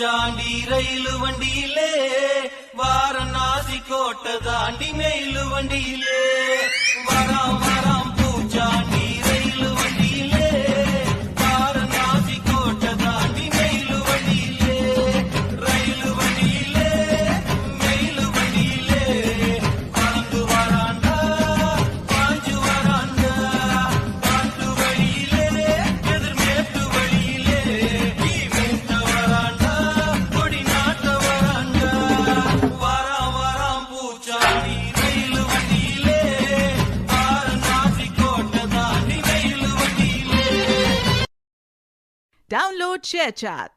பூச்சாண்டி ரயிலு வண்டியிலே வாரணாசி கோட்டை தாண்டி மெயிலு வண்டியிலே வராம் வராம் பூச்சாண்டி ரயிலு வண்டியிலே வாரணாசி கோட்டை தாண்டி மெயிலு வண்டியிலே ரயிலு வண்டியிலே மெயிலு வண்டியிலே பறந்து வராண்டா பாஞ்சு வராண்டா காட்டு வழியிலே எதிர்மேட்டு வழியிலே மேட்ட வராண்டா கொடி நாட்ட வராண்டா வராம் வராம் பூச்சாண்டி ரயிலு வண்டியிலே வாரணாசி கோட்டை தாண்டி மெயிலு வண்டியிலே. Download ShareChat.